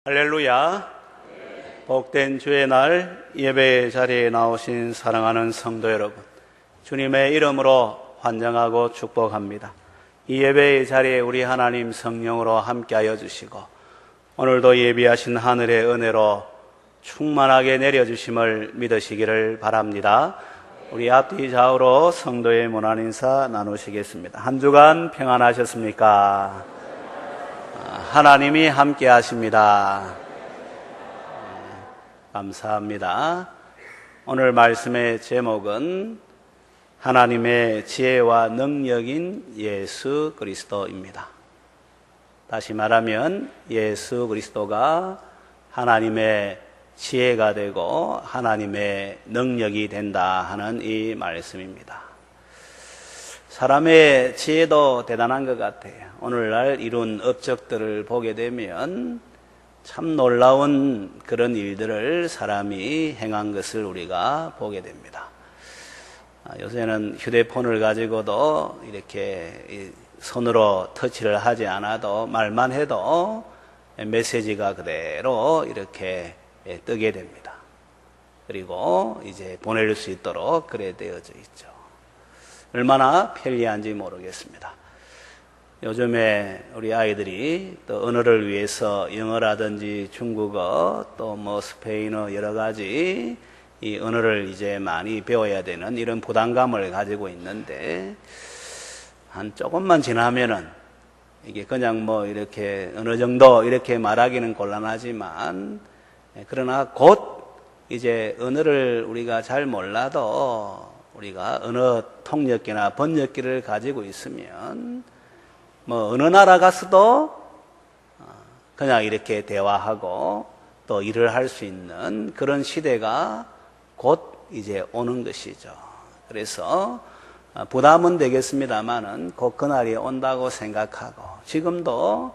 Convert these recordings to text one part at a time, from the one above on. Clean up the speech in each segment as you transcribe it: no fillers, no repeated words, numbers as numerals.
할렐루야. 복된 주의 날 예배 자리에 나오신 사랑하는 성도 여러분, 주님의 이름으로 환영하고 축복합니다. 이 예배의 자리에 우리 하나님 성령으로 함께하여 주시고 오늘도 예비하신 하늘의 은혜로 충만하게 내려주심을 믿으시기를 바랍니다. 우리 앞뒤 좌우로 성도의 문안 인사 나누시겠습니다. 한 주간 평안하셨습니까? 하나님이 함께 하십니다. 감사합니다. 오늘 말씀의 제목은 하나님의 지혜와 능력인 예수 그리스도입니다. 다시 말하면 예수 그리스도가 하나님의 지혜가 되고 하나님의 능력이 된다 하는 이 말씀입니다. 사람의 지혜도 대단한 것 같아요. 오늘날 이룬 업적들을 보게 되면 참 놀라운 그런 일들을 사람이 행한 것을 우리가 보게 됩니다. 요새는 휴대폰을 가지고도 이렇게 손으로 터치를 하지 않아도 말만 해도 메시지가 그대로 이렇게 뜨게 됩니다. 그리고 이제 보낼 수 있도록 그래 되어져 있죠. 얼마나 편리한지 모르겠습니다. 요즘에 우리 아이들이 또 언어를 위해서 영어라든지 중국어 또 뭐 스페인어 여러 가지 이 언어를 이제 많이 배워야 되는 이런 부담감을 가지고 있는데 한 조금만 지나면은 이게 그냥 뭐 이렇게 어느 정도 이렇게 말하기는 곤란하지만 그러나 곧 이제 언어를 우리가 잘 몰라도 우리가 언어 통역기나 번역기를 가지고 있으면 뭐 어느 나라 가서도 그냥 이렇게 대화하고 또 일을 할 수 있는 그런 시대가 곧 이제 오는 것이죠. 그래서 부담은 되겠습니다만은 곧 그날이 온다고 생각하고 지금도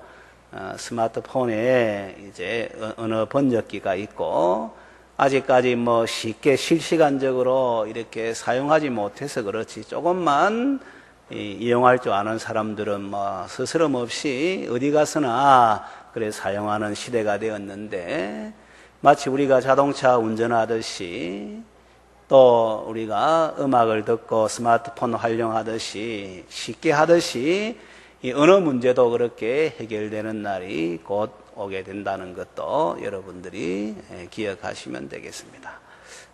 스마트폰에 이제 언어 번역기가 있고 아직까지 뭐 쉽게 실시간적으로 이렇게 사용하지 못해서 그렇지 조금만 이용할 줄 아는 사람들은 뭐 스스럼 없이 어디 가서나 그래 사용하는 시대가 되었는데 마치 우리가 자동차 운전하듯이 또 우리가 음악을 듣고 스마트폰 활용하듯이 쉽게 하듯이 이 언어 문제도 그렇게 해결되는 날이 곧 오게 된다는 것도 여러분들이 기억하시면 되겠습니다.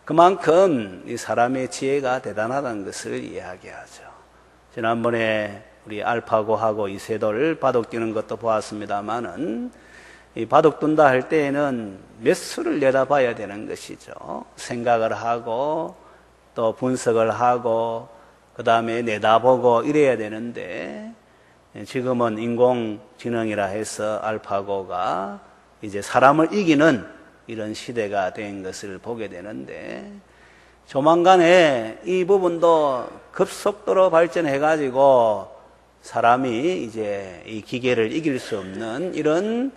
그만큼 이 사람의 지혜가 대단하다는 것을 이야기하죠. 지난번에 우리 알파고하고 이세돌 바둑 두는 것도 보았습니다만은 이 바둑 둔다 할 때에는 몇 수를 내다봐야 되는 것이죠. 생각을 하고 또 분석을 하고 그 다음에 내다보고 이래야 되는데 지금은 인공지능이라 해서 알파고가 이제 사람을 이기는 이런 시대가 된 것을 보게 되는데 조만간에 이 부분도 급속도로 발전해가지고 사람이 이제 이 기계를 이길 수 없는 이런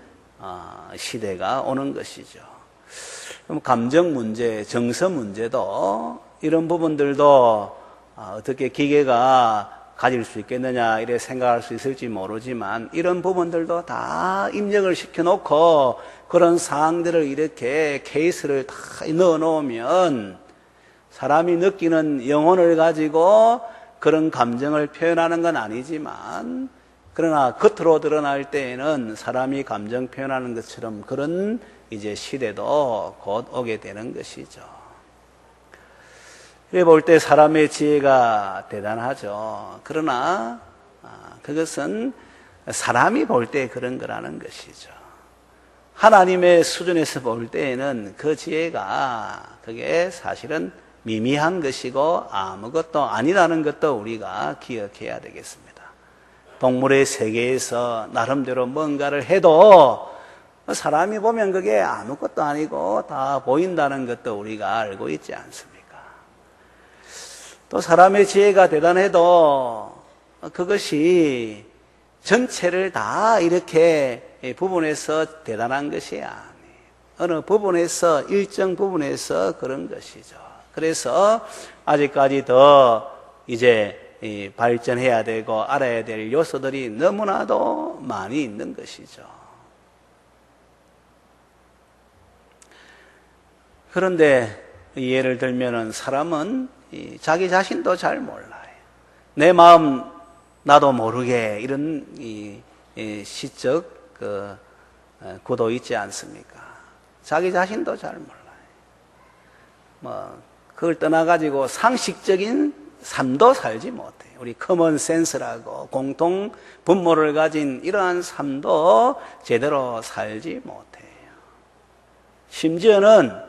시대가 오는 것이죠. 그럼 감정 문제, 정서 문제도 이런 부분들도 어떻게 기계가 가질 수 있겠느냐 이래 생각할 수 있을지 모르지만 이런 부분들도 다 입력을 시켜놓고 그런 사항들을 이렇게 케이스를 다 넣어 놓으면 사람이 느끼는 영혼을 가지고 그런 감정을 표현하는 건 아니지만 그러나 겉으로 드러날 때에는 사람이 감정 표현하는 것처럼 그런 이제 시대도 곧 오게 되는 것이죠. 그래 볼 때 사람의 지혜가 대단하죠. 그러나 그것은 사람이 볼 때 그런 거라는 것이죠. 하나님의 수준에서 볼 때에는 그 지혜가 그게 사실은 미미한 것이고 아무것도 아니라는 것도 우리가 기억해야 되겠습니다. 동물의 세계에서 나름대로 뭔가를 해도 사람이 보면 그게 아무것도 아니고 다 보인다는 것도 우리가 알고 있지 않습니까? 또 사람의 지혜가 대단해도 그것이 전체를 다 이렇게 부분에서 대단한 것이 아니에요. 어느 부분에서 일정 부분에서 그런 것이죠. 그래서 아직까지 더 이제 발전해야 되고 알아야 될 요소들이 너무나도 많이 있는 것이죠. 그런데 예를 들면은 사람은 자기 자신도 잘 몰라요. 내 마음 나도 모르게 이런 시적 구도 있지 않습니까? 자기 자신도 잘 몰라요. 그걸 떠나가지고 상식적인 삶도 살지 못해요. 우리 커먼 센스라고 공통 분모를 가진 이러한 삶도 제대로 살지 못해요. 심지어는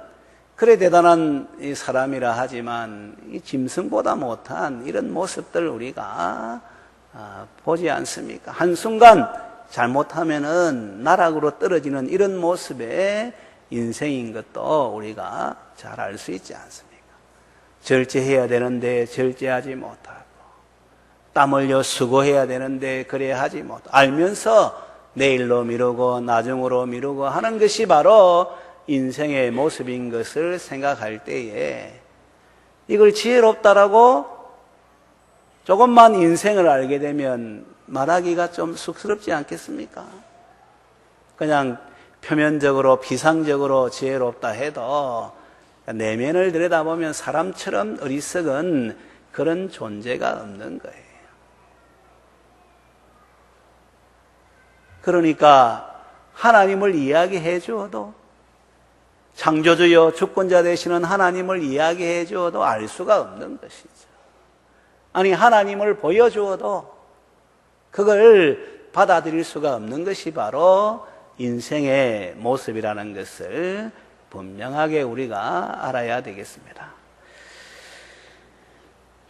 그래 대단한 사람이라 하지만 이 짐승보다 못한 이런 모습들 우리가 보지 않습니까? 한순간 잘못하면은 나락으로 떨어지는 이런 모습의 인생인 것도 우리가 잘 알 수 있지 않습니까? 절제해야 되는데 절제하지 못하고, 땀 흘려 수고해야 되는데 그래 하지 못하고, 알면서 내일로 미루고 나중으로 미루고 하는 것이 바로 인생의 모습인 것을 생각할 때에 이걸 지혜롭다라고 조금만 인생을 알게 되면 말하기가 좀 쑥스럽지 않겠습니까? 그냥 표면적으로 피상적으로 지혜롭다 해도 내면을 들여다보면 사람처럼 어리석은 그런 존재가 없는 거예요. 그러니까 하나님을 이야기해 주어도, 창조주여 주권자 되시는 하나님을 이야기해 주어도 알 수가 없는 것이죠. 아니, 하나님을 보여주어도 그걸 받아들일 수가 없는 것이 바로 인생의 모습이라는 것을 분명하게 우리가 알아야 되겠습니다.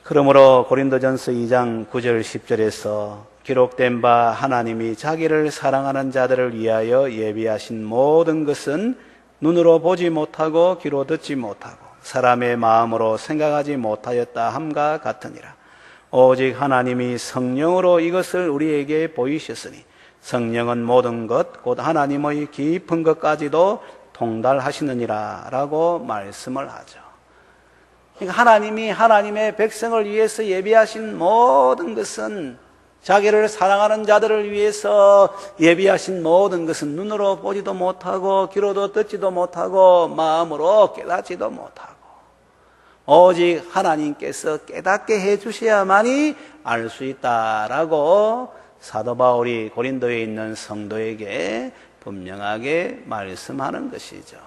그러므로 고린도전서 2장 9절 10절에서 기록된 바 하나님이 자기를 사랑하는 자들을 위하여 예비하신 모든 것은 눈으로 보지 못하고 귀로 듣지 못하고 사람의 마음으로 생각하지 못하였다 함과 같으니라. 오직 하나님이 성령으로 이것을 우리에게 보이셨으니 성령은 모든 것 곧 하나님의 깊은 것까지도 통달하시느니라 라고 말씀을 하죠. 그러니까 하나님이 하나님의 백성을 위해서 예비하신 모든 것은, 자기를 사랑하는 자들을 위해서 예비하신 모든 것은 눈으로 보지도 못하고 귀로도 듣지도 못하고 마음으로 깨닫지도 못하고 오직 하나님께서 깨닫게 해주셔야만이 알 수 있다라고 사도 바울이 고린도에 있는 성도에게 분명하게 말씀하는 것이죠.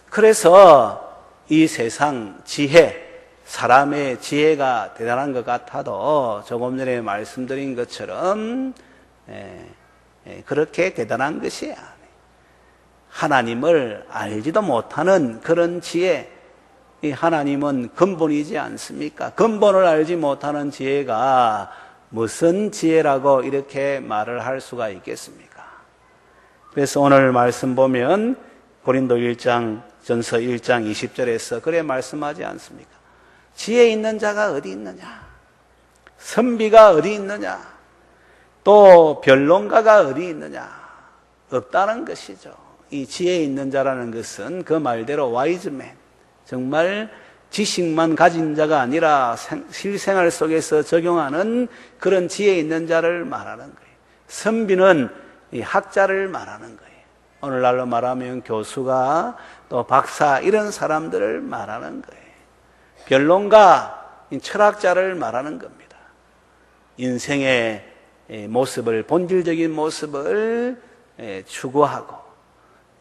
그래서 이 세상 지혜, 사람의 지혜가 대단한 것 같아도 조금 전에 말씀드린 것처럼 그렇게 대단한 것이 아니에요. 하나님을 알지도 못하는 그런 지혜, 이 하나님은 근본이지 않습니까? 근본을 알지 못하는 지혜가 무슨 지혜라고 이렇게 말을 할 수가 있겠습니까? 그래서 오늘 말씀 보면 고린도 1장, 전서 1장 20절에서 그래 말씀하지 않습니까? 지혜 있는 자가 어디 있느냐? 선비가 어디 있느냐? 또 변론가가 어디 있느냐? 없다는 것이죠. 이 지혜 있는 자라는 것은 그 말대로 와이즈맨, 정말 지식만 가진 자가 아니라 실생활 속에서 적용하는 그런 지혜 있는 자를 말하는 거예요. 선비는 이 학자를 말하는 거예요. 오늘날로 말하면 교수가, 또 박사, 이런 사람들을 말하는 거예요. 변론가, 철학자를 말하는 겁니다. 인생의 모습을, 본질적인 모습을 추구하고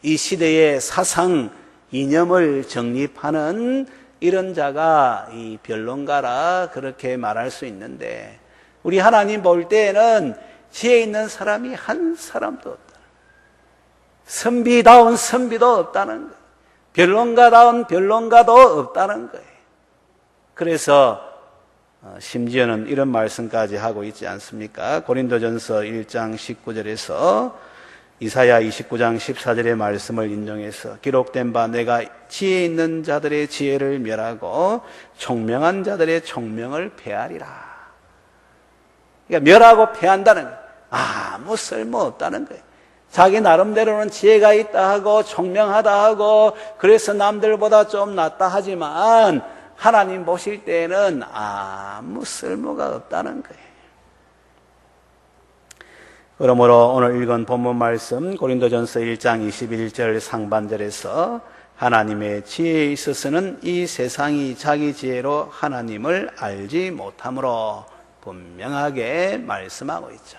이 시대의 사상, 이념을 정립하는 이런 자가 이 변론가라 그렇게 말할 수 있는데, 우리 하나님 볼 때에는 지혜 있는 사람이 한 사람도 없다. 선비다운 선비도 없다는 거예요. 변론가다운 변론가도 없다는 거예요. 그래서 심지어는 이런 말씀까지 하고 있지 않습니까? 고린도전서 1장 19절에서 이사야 29장 14절의 말씀을 인용해서 기록된 바 내가 지혜 있는 자들의 지혜를 멸하고 총명한 자들의 총명을 폐하리라. 그러니까 멸하고 폐한다는 거예요. 아무 쓸모없다는 거예요. 자기 나름대로는 지혜가 있다 하고 총명하다 하고 그래서 남들보다 좀 낫다 하지만 하나님 보실 때에는 아무 쓸모가 없다는 거예요. 그러므로 오늘 읽은 본문 말씀 고린도전서 1장 21절 상반절에서 하나님의 지혜에 있어서는 이 세상이 자기 지혜로 하나님을 알지 못하므로 분명하게 말씀하고 있죠.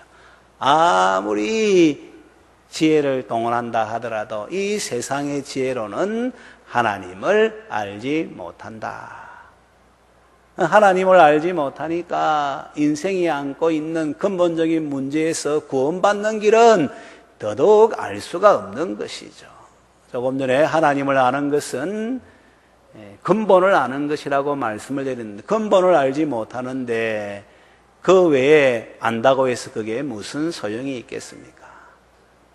아무리 지혜를 동원한다 하더라도 이 세상의 지혜로는 하나님을 알지 못한다. 하나님을 알지 못하니까 인생이 안고 있는 근본적인 문제에서 구원받는 길은 더더욱 알 수가 없는 것이죠. 조금 전에 하나님을 아는 것은 근본을 아는 것이라고 말씀을 드렸는데, 근본을 알지 못하는데 그 외에 안다고 해서 그게 무슨 소용이 있겠습니까?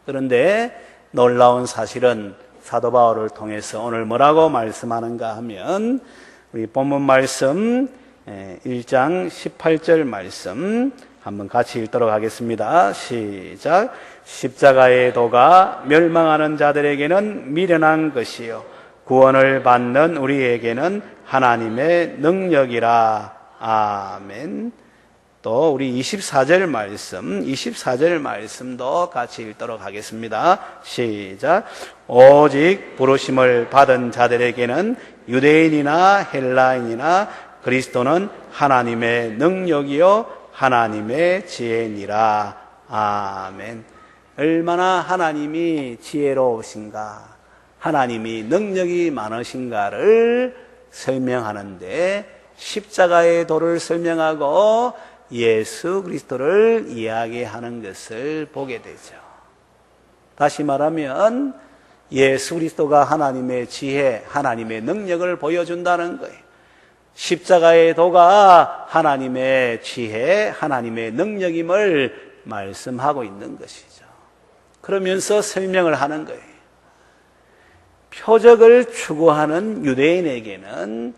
그런데 놀라운 사실은 사도 바울을 통해서 오늘 뭐라고 말씀하는가 하면, 우리 본문 말씀 1장 18절 말씀 한번 같이 읽도록 하겠습니다. 시작. 십자가의 도가 멸망하는 자들에게는 미련한 것이요 구원을 받는 우리에게는 하나님의 능력이라. 아멘. 또 우리 24절 말씀도 같이 읽도록 하겠습니다. 시작. 오직 부르심을 받은 자들에게는 유대인이나 헬라인이나 그리스도는 하나님의 능력이요 하나님의 지혜니라. 아멘. 얼마나 하나님이 지혜로우신가, 하나님이 능력이 많으신가를 설명하는데 십자가의 도를 설명하고 예수 그리스도를 이야기하는 것을 보게 되죠. 다시 말하면 예수 그리스도가 하나님의 지혜, 하나님의 능력을 보여준다는 거예요. 십자가의 도가 하나님의 지혜, 하나님의 능력임을 말씀하고 있는 것이죠. 그러면서 설명을 하는 거예요. 표적을 추구하는 유대인에게는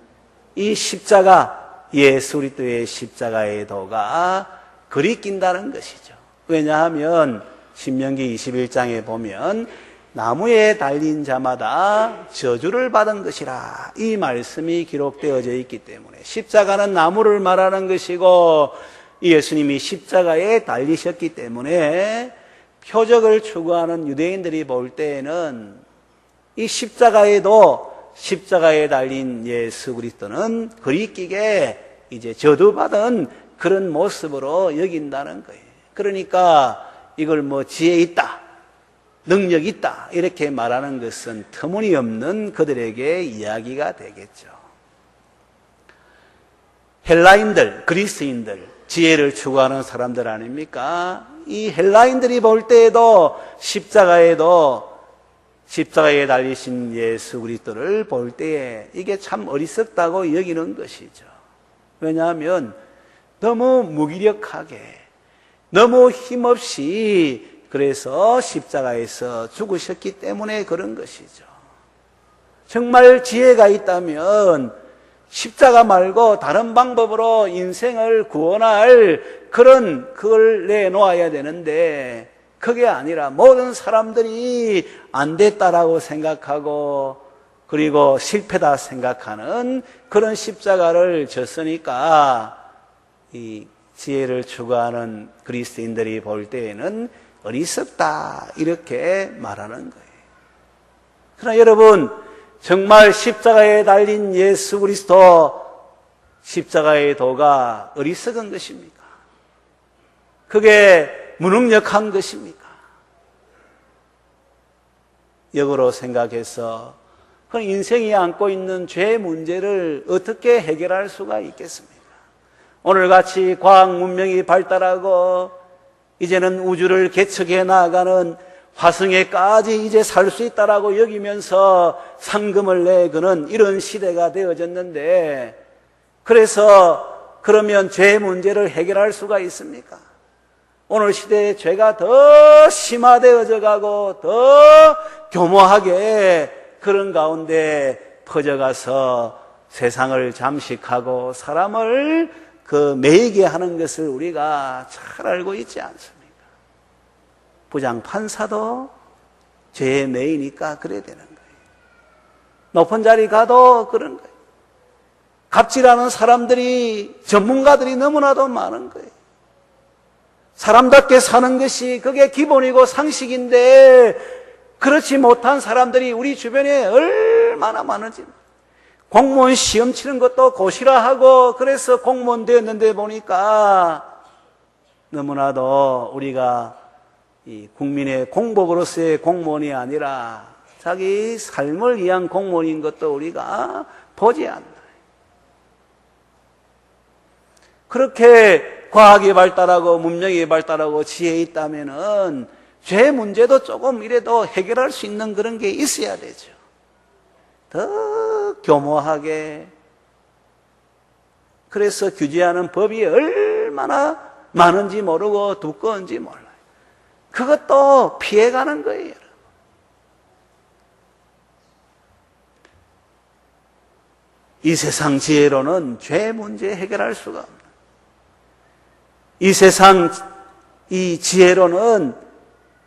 이 십자가, 예수 그리스도의 십자가의 도가 그리낀다는 것이죠. 왜냐하면 신명기 21장에 보면 나무에 달린 자마다 저주를 받은 것이라 이 말씀이 기록되어져 있기 때문에, 십자가는 나무를 말하는 것이고 예수님이 십자가에 달리셨기 때문에 표적을 추구하는 유대인들이 볼 때에는 이 십자가에 달린 예수 그리스도는 그리끼게 이제 저주받은 그런 모습으로 여긴다는 거예요. 그러니까 이걸 뭐 지혜 있다, 능력 있다 이렇게 말하는 것은 터무니없는 그들에게 이야기가 되겠죠. 헬라인들, 그리스인들, 지혜를 추구하는 사람들 아닙니까? 이 헬라인들이 볼 때에도 십자가에 달리신 예수 그리스도를 볼 때에 이게 참 어리석다고 여기는 것이죠. 왜냐하면 너무 무기력하게, 너무 힘없이 그래서 십자가에서 죽으셨기 때문에 그런 것이죠. 정말 지혜가 있다면 십자가 말고 다른 방법으로 인생을 구원할 그걸 내놓아야 되는데, 그게 아니라 모든 사람들이 안 됐다라고 생각하고 그리고 실패다 생각하는 그런 십자가를 졌으니까 이 지혜를 추구하는 그리스도인들이 볼 때에는 어리석다 이렇게 말하는 거예요. 그러나 여러분, 정말 십자가에 달린 예수 그리스도, 십자가의 도가 어리석은 것입니까? 그게 무능력한 것입니까? 역으로 생각해서 그 인생이 안고 있는 죄 문제를 어떻게 해결할 수가 있겠습니까? 오늘같이 과학 문명이 발달하고 이제는 우주를 개척해 나아가는 화성에까지 이제 살 수 있다라고 여기면서 상금을 내거는 이런 시대가 되어졌는데, 그래서 그러면 죄 문제를 해결할 수가 있습니까? 오늘 시대의 죄가 더 심화되어져 가고 더 교모하게 그런 가운데 퍼져가서 세상을 잠식하고 사람을 매이게 하는 것을 우리가 잘 알고 있지 않습니까? 부장판사도 죄에 매이니까 그래야 되는 거예요. 높은 자리 가도 그런 거예요. 갑질하는 사람들이, 전문가들이 너무나도 많은 거예요. 사람답게 사는 것이 그게 기본이고 상식인데, 그렇지 못한 사람들이 우리 주변에 얼마나 얼마나 많은지. 공무원 시험 치는 것도 고시라 하고, 그래서 공무원 되었는데 보니까 너무나도 우리가 이 국민의 공복으로서의 공무원이 아니라 자기 삶을 위한 공무원인 것도 우리가 보지 않는다. 그렇게 과학이 발달하고 문명이 발달하고 지혜 있다면은 죄 문제도 조금 이래도 해결할 수 있는 그런 게 있어야 되죠. 더 교모하게. 그래서 규제하는 법이 얼마나 많은지 모르고 두꺼운지 몰라요. 그것도 피해가는 거예요. 이 세상 지혜로는 죄 문제 해결할 수가 없는, 이 세상 이 지혜로는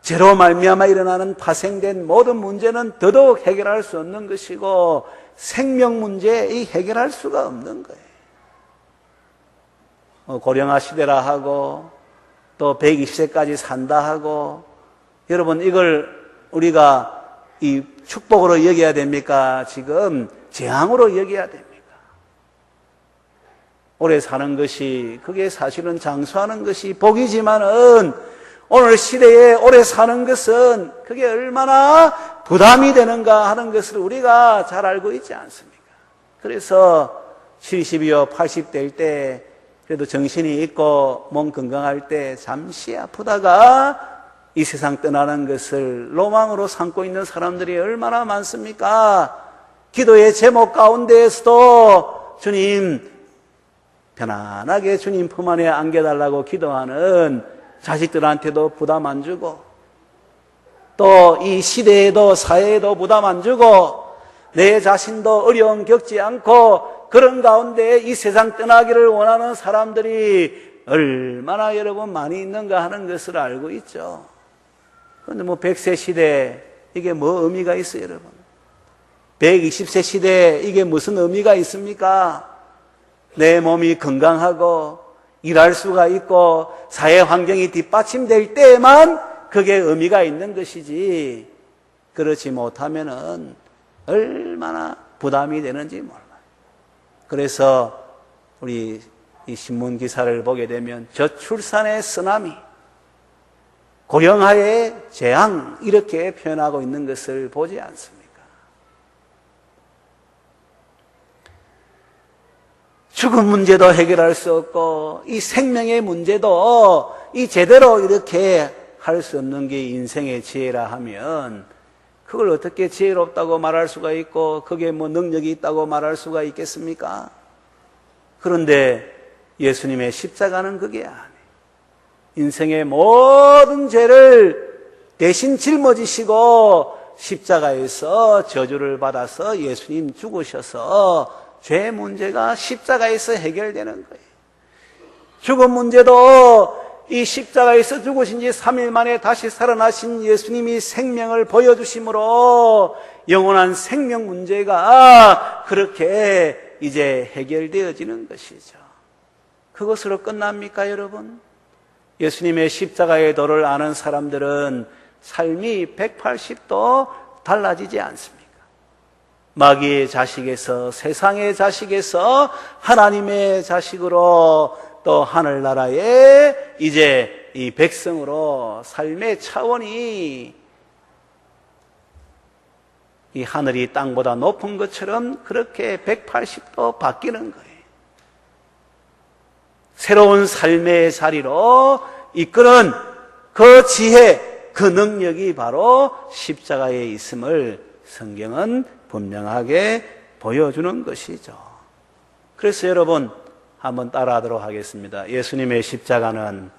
죄로 말미암아 일어나는 파생된 모든 문제는 더더욱 해결할 수 없는 것이고, 생명 문제 해결할 수가 없는 거예요. 고령화 시대라 하고 또 120세까지 산다 하고, 여러분 이걸 우리가 이 축복으로 여겨야 됩니까? 지금 재앙으로 여겨야 됩니까? 오래 사는 것이, 그게 사실은 장수하는 것이 복이지만은 오늘 시대에 오래 사는 것은 그게 얼마나 부담이 되는가 하는 것을 우리가 잘 알고 있지 않습니까? 그래서 70이요 80대일 때 그래도 정신이 있고 몸 건강할 때 잠시 아프다가 이 세상 떠나는 것을 로망으로 삼고 있는 사람들이 얼마나 많습니까? 기도의 제목 가운데에서도 주님 편안하게 주님 품 안에 안겨달라고 기도하는 자식들한테도 부담 안 주고, 또 이 시대에도 사회에도 부담 안 주고, 내 자신도 어려움 겪지 않고 그런 가운데 이 세상 떠나기를 원하는 사람들이 얼마나 여러분 많이 있는가 하는 것을 알고 있죠. 그런데 100세 시대 이게 뭐 의미가 있어요, 여러분? 120세 시대 이게 무슨 의미가 있습니까? 내 몸이 건강하고 일할 수가 있고 사회 환경이 뒷받침될 때에만 그게 의미가 있는 것이지, 그렇지 못하면은 얼마나 부담이 되는지 몰라요. 그래서 우리 이 신문 기사를 보게 되면 저출산의 쓰나미, 고령화의 재앙 이렇게 표현하고 있는 것을 보지 않습니까? 죽음 문제도 해결할 수 없고 이 생명의 문제도 이 제대로 이렇게 할 수 없는 게 인생의 지혜라 하면 그걸 어떻게 지혜롭다고 말할 수가 있고 그게 뭐 능력이 있다고 말할 수가 있겠습니까? 그런데 예수님의 십자가는 그게 아니에요. 인생의 모든 죄를 대신 짊어지시고 십자가에서 저주를 받아서 예수님 죽으셔서 죄 문제가 십자가에서 해결되는 거예요. 죽음 문제도 이 십자가에서 죽으신 지 3일 만에 다시 살아나신 예수님이 생명을 보여주심으로 영원한 생명 문제가 그렇게 이제 해결되어지는 것이죠. 그것으로 끝납니까, 여러분? 예수님의 십자가의 도를 아는 사람들은 삶이 180도 달라지지 않습니까? 마귀의 자식에서, 세상의 자식에서 하나님의 자식으로, 또 하늘나라의 이제 이 백성으로 삶의 차원이 이 하늘이 땅보다 높은 것처럼 그렇게 180도 바뀌는 거예요. 새로운 삶의 자리로 이끄는 그 지혜, 그 능력이 바로 십자가에 있음을 성경은 분명하게 보여주는 것이죠. 그래서 여러분 한번 따라하도록 하겠습니다. 예수님의 십자가는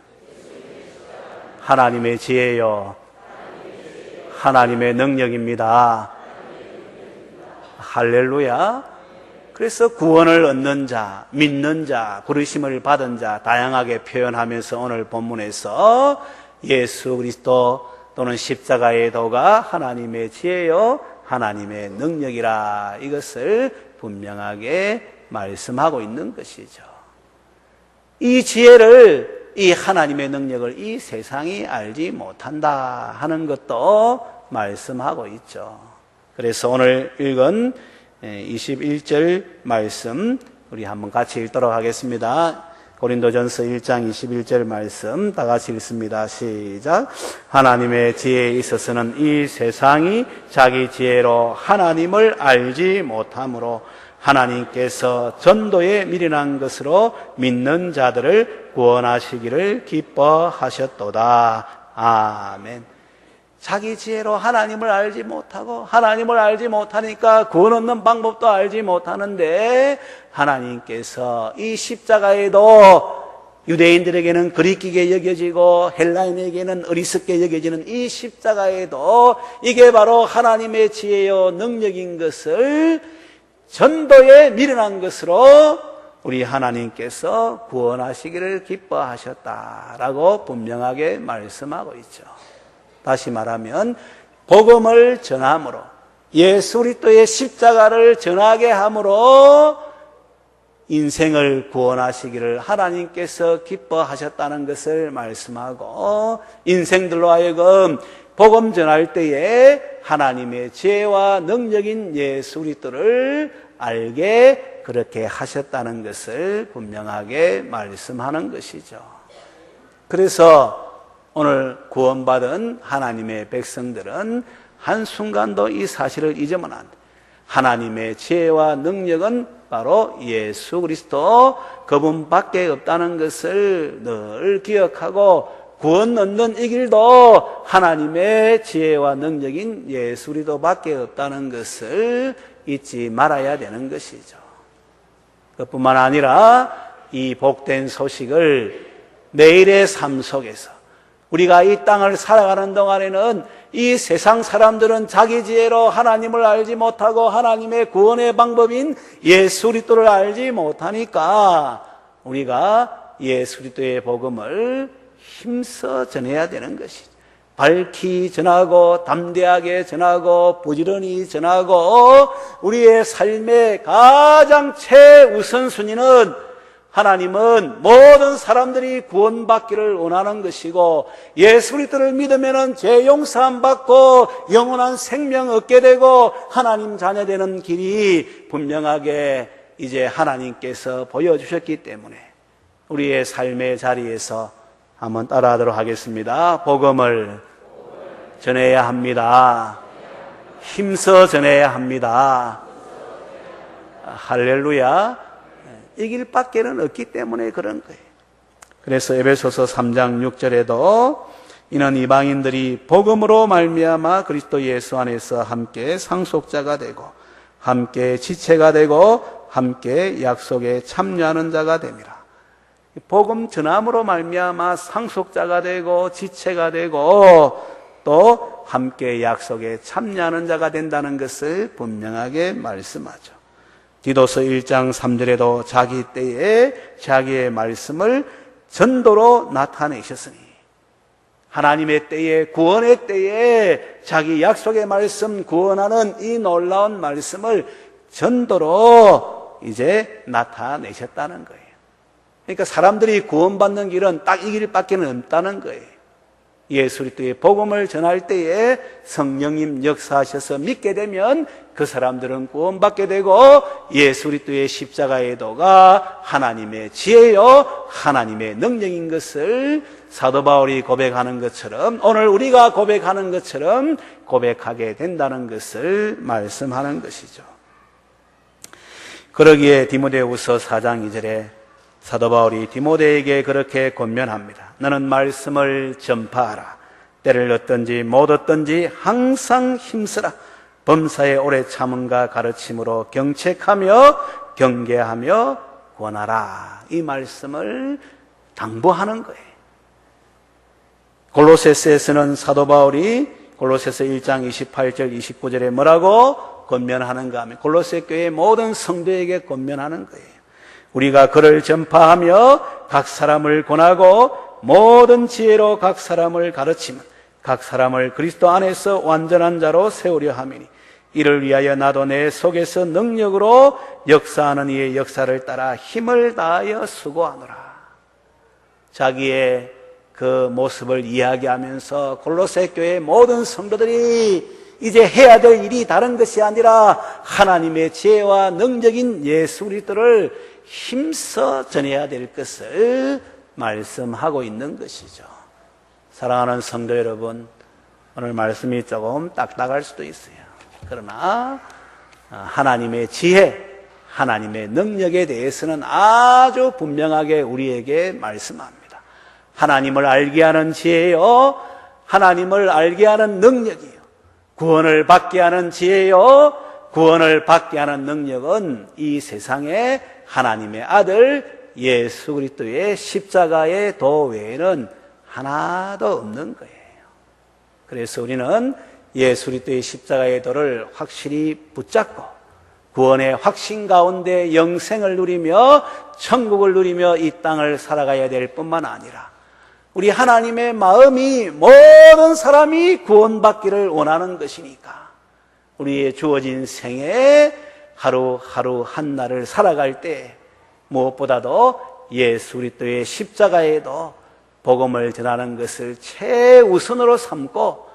하나님의 지혜요, 하나님의 능력입니다. 할렐루야. 그래서 구원을 얻는 자, 믿는 자, 부르심을 받은 자 다양하게 표현하면서 오늘 본문에서 예수 그리스도 또는 십자가의 도가 하나님의 지혜요, 하나님의 능력이라 이것을 분명하게 말씀하고 있는 것이죠. 이 지혜를, 이 하나님의 능력을 이 세상이 알지 못한다 하는 것도 말씀하고 있죠. 그래서 오늘 읽은 21절 말씀 우리 한번 같이 읽도록 하겠습니다. 고린도전서 1장 21절 말씀 다 같이 읽습니다. 시작. 하나님의 지혜에 있어서는 이 세상이 자기 지혜로 하나님을 알지 못하므로 하나님께서 전도에 미련한 것으로 믿는 자들을 구원하시기를 기뻐하셨도다. 아멘. 자기 지혜로 하나님을 알지 못하고 하나님을 알지 못하니까 구원 얻는 방법도 알지 못하는데 하나님께서 이 십자가에도 유대인들에게는 그리끼게 여겨지고 헬라인에게는 어리석게 여겨지는 이 십자가에도 이게 바로 하나님의 지혜요 능력인 것을 전도에 미련한 것으로 우리 하나님께서 구원하시기를 기뻐하셨다라고 분명하게 말씀하고 있죠. 다시 말하면 복음을 전함으로 예수 그리스도의 십자가를 전하게 함으로 인생을 구원하시기를 하나님께서 기뻐하셨다는 것을 말씀하고 인생들로 하여금 복음 전할 때에 하나님의 지혜와 능력인 예수 그리스도를 알게 그렇게 하셨다는 것을 분명하게 말씀하는 것이죠. 그래서 오늘 구원받은 하나님의 백성들은 한순간도 이 사실을 잊으면 안 돼. 하나님의 지혜와 능력은 바로 예수 그리스도 그분밖에 없다는 것을 늘 기억하고 구원 얻는 이 길도 하나님의 지혜와 능력인 예수 그리스도밖에 없다는 것을 잊지 말아야 되는 것이죠. 그뿐만 아니라 이 복된 소식을 매일의 삶 속에서 우리가 이 땅을 살아가는 동안에는 이 세상 사람들은 자기 지혜로 하나님을 알지 못하고 하나님의 구원의 방법인 예수 그리스도를 알지 못하니까 우리가 예수 그리스도의 복음을 힘써 전해야 되는 것이죠. 밝히 전하고 담대하게 전하고 부지런히 전하고 우리의 삶의 가장 최우선순위는 하나님은 모든 사람들이 구원받기를 원하는 것이고 예수 그리스도를 믿으면 죄 용서함 받고 영원한 생명 얻게 되고 하나님 자녀 되는 길이 분명하게 이제 하나님께서 보여주셨기 때문에 우리의 삶의 자리에서 한번 따라하도록 하겠습니다. 복음을 전해야 합니다. 힘써 전해야 합니다. 할렐루야. 이 길밖에는 없기 때문에 그런 거예요. 그래서 에베소서 3장 6절에도 이는 이방인들이 복음으로 말미암아 그리스도 예수 안에서 함께 상속자가 되고 함께 지체가 되고 함께 약속에 참여하는 자가 됨이라. 복음 전함으로 말미암아 상속자가 되고 지체가 되고 또 함께 약속에 참여하는 자가 된다는 것을 분명하게 말씀하죠. 디도서 1장 3절에도 자기 때에 자기의 말씀을 전도로 나타내셨으니 하나님의 때에 구원의 때에 자기 약속의 말씀 구원하는 이 놀라운 말씀을 전도로 이제 나타내셨다는 거예요. 그러니까 사람들이 구원받는 길은 딱 이 길밖에 없다는 거예요. 예수 그리스도의 복음을 전할 때에 성령님 역사하셔서 믿게 되면 그 사람들은 구원받게 되고 예수 그리스도의 십자가의 도가 하나님의 지혜요 하나님의 능력인 것을 사도 바울이 고백하는 것처럼 오늘 우리가 고백하는 것처럼 고백하게 된다는 것을 말씀하는 것이죠. 그러기에 디모데후서 4장 2절에 사도 바울이 디모데에게 그렇게 권면합니다. 너는 말씀을 전파하라. 때를 얻든지 못 얻든지 항상 힘쓰라. 범사에 오래 참음과 가르침으로 경책하며 경계하며 권하라. 이 말씀을 당부하는 거예요. 골로새서에서는 사도 바울이 골로새서 1장 28절 29절에 뭐라고 권면하는가 하면 골로새 교회의 모든 성도에게 권면하는 거예요. 우리가 그를 전파하며 각 사람을 권하고 모든 지혜로 각 사람을 가르치면 각 사람을 그리스도 안에서 완전한 자로 세우려 함이니 이를 위하여 나도 내 속에서 능력으로 역사하는 이의 역사를 따라 힘을 다하여 수고하노라. 자기의 그 모습을 이야기하면서 골로새 교회의 모든 성도들이 이제 해야 될 일이 다른 것이 아니라 하나님의 지혜와 능력인 예수 그리스도를 힘써 전해야 될 것을 말씀하고 있는 것이죠. 사랑하는 성도 여러분, 오늘 말씀이 조금 딱딱할 수도 있어요. 그러나 하나님의 지혜, 하나님의 능력에 대해서는 아주 분명하게 우리에게 말씀합니다. 하나님을 알게 하는 지혜요, 하나님을 알게 하는 능력이요, 구원을 받게 하는 지혜요, 구원을 받게 하는 능력은 이 세상에 하나님의 아들 예수 그리스도의 십자가의 도 외에는 하나도 없는 거예요. 그래서 우리는 예수 그리스도의 십자가의 도를 확실히 붙잡고 구원의 확신 가운데 영생을 누리며 천국을 누리며 이 땅을 살아가야 될 뿐만 아니라 우리 하나님의 마음이 모든 사람이 구원받기를 원하는 것이니까 우리의 주어진 생에 하루하루 한날을 살아갈 때 무엇보다도 예수 그리스도의 십자가에도 복음을 전하는 것을 최우선으로 삼고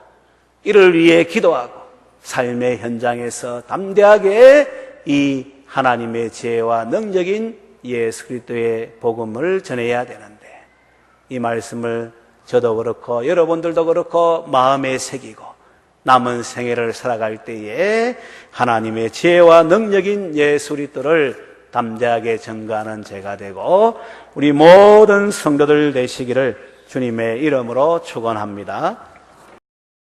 이를 위해 기도하고 삶의 현장에서 담대하게 이 하나님의 지혜와 능력인 예수 그리스도의 복음을 전해야 되는데 이 말씀을 저도 그렇고 여러분들도 그렇고 마음에 새기고 남은 생애를 살아갈 때에 하나님의 지혜와 능력인 예수 그리스도를 담대하게 전가하는 제가 되고 우리 모든 성도들 되시기를 주님의 이름으로 축원합니다.